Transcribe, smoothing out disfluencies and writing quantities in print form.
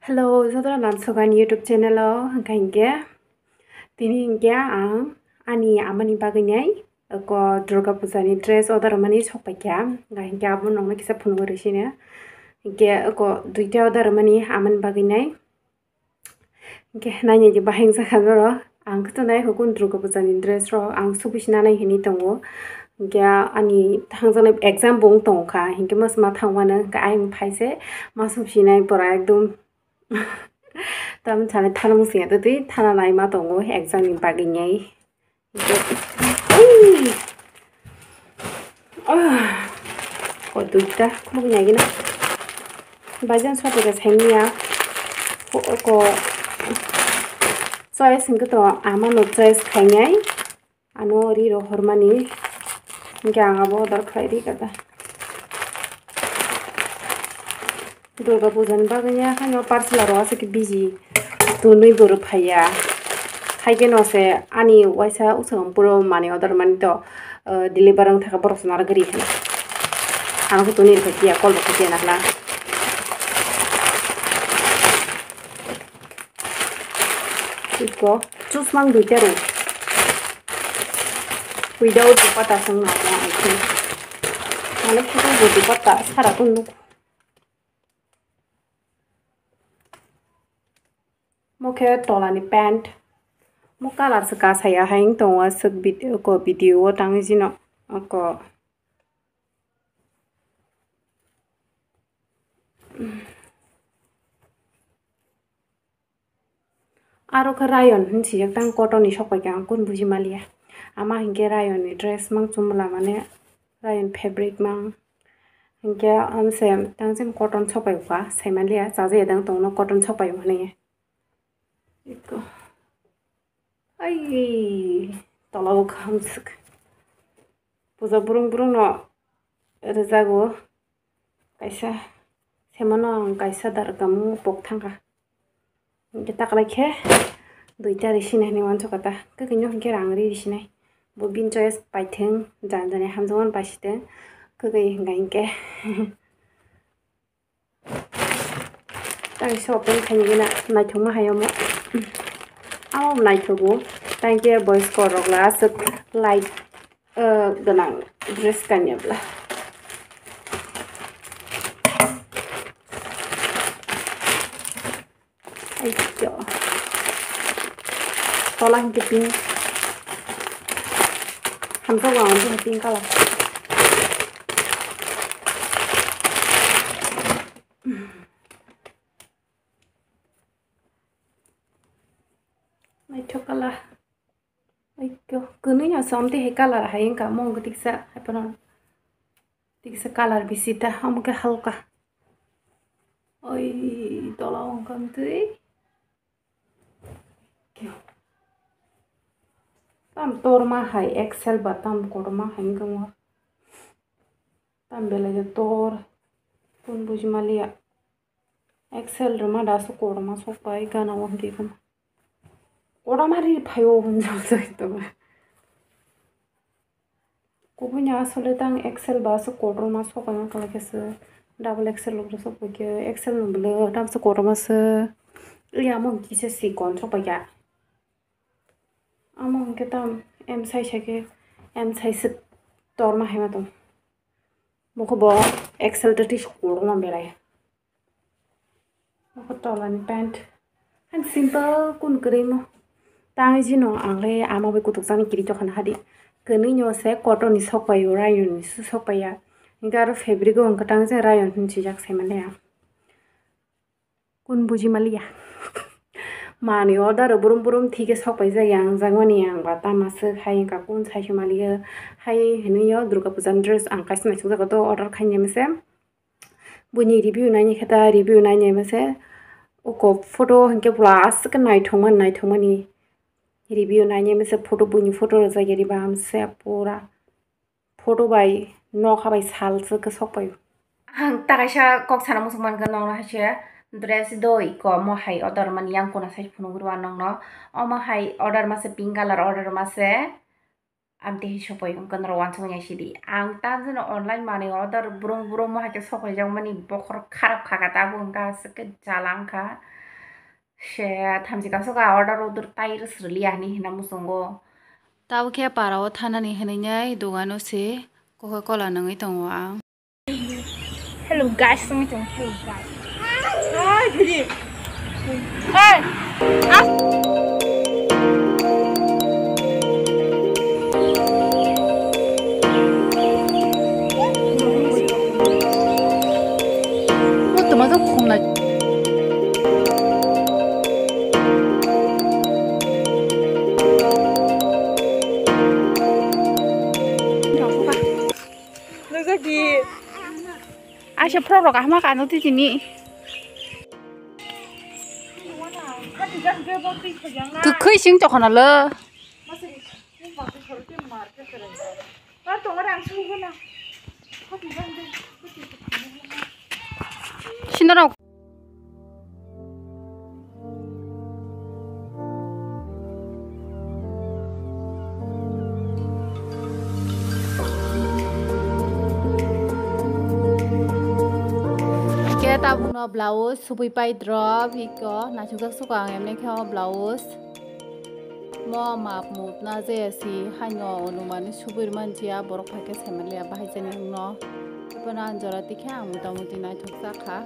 Hello, saudara nansogan YouTube channel hingga tini hingga ani amani bagainya ko Durga Puja ni dress order mani sokpakya hingga abun nongna kisa phunu resine hingga ko duita order mani aman bagainya hingga nanya je baheng sakadoro ang kutunai hukun Durga Puja ni dress ro ang subisna nai hini tongo hingga ani thangjanai exam bong tongka hingga mas ma thangwana ka aing phaise ma subsinai pora ekdom tam chane thanam singa tei thana nai ma tongo exam ni bagainya ko duita khumnya gina bajan sote ga saimia ko choice hingga to amano choice khaingai ano ri ro hormani hingga abo dar khairi kada Durga Puja ni bagainya hanya parcel aro ase ki busy tunui buru phaya haige no se ani waisa usam puro mani order mani to deliver ang thaka boros nar gari khana anu tuni khatia kol khatia nakla iko choose mang duita ro without dupata sang na I think mane photo dupata sara kundu Moke tolani pant mo color saka saya haing tonga sek video tangi jino ko aro ka rayon hinsi tang cotton ni sokpa kyang kun buji malia ama hinge rayon ni dress mang chumla mane rayon fabric mang hinge amse tangsim cotton chopai kwa saimalia chaje dang tongno cotton chopai mane iko ai tolago khamsuk puja burung no rezago kaisa semano kaisa dar kamu pok thanga kita kalake duita risine ni wancho kata kekinyo hingke rangri risine bo bin choice paitheng janjane hamjongan pasite kegai hinga hingke tang so open khani na naithoma hayamo amo naithogo tangke boys ko rogla suk light ganang dress kanyabla ayo tola hingke pink hamsa wanjo pink color Chocolate. Ayo, kununya something he color haing ka mong tiksa hapanon. Tiksa color bisita amuke halka. Oi, tolong kan tui. Tam torma hai excel batam korma haing mo. Tam belaja tor pun bujmalia. Excel rama dasu korma sopai gana wangki kam. 오라마리 파요 혼자서 있다고. 고분야 솔레당 엑셀 바스 코드로마 소가나 칼게스 더블 엑셀 로서 보게 엑셀 넘블 담스 코드마스 리아몬 기세 시콘 소바야 아몬 게담 엠 사이샤게 엠 사이스 도르마 해마도 모코보 엑셀 드티시 코드로마 베라이 모코 torlani pant and simple kun krimo Tangi jino angle amo be kutuk sani kiri tokan hadi keni nyo se cotton ni sok payo rayon ni su sok paya ingaro fabric o angka tangi se rayon hunci jak se malaya kun buji malia mani order burum thike sok paisa yang jangwani yang bata mas hai ka kun sai malia hai henu yo Durga Puja dress angka sna chu to order khanye mese buni review nai khata review nai mese oko photo hanke plus ka nai thongmani review nanya mese photo bunyi photo raja geri bam se pura photo bai no khabai sal se ke sokpai hang takaisa kok sana musman ga nong ha che dress doi ko mo hai order man yang kona sai phunu gurwa nong no o mo hai order ma se pink color order ma se amte hisopai kan rawan sonya sidi ang tanjana online mane order burung burung mo hake sokai jang mani bokor kharap khaka ta bungka seke jalangka she thamji ka soka order odur tair srli ani hina musongo tau khe parao thanani hinai dogano se coca cola nangai tongo ang hello guys sami tong hello guys hi didi hey 맞아 콩나 저기 아셔 프로가 하마가 안 어디지니 그 크이 싱적 하나 러 신나라고 kita punya blouse supaya pai drop hiko na juga suka ngemne kau blouse mau map mut na jesi hanyo onumani supir manjia borok pakai semelia bahasa ni no apa na anjara tikha muta muti na juga kah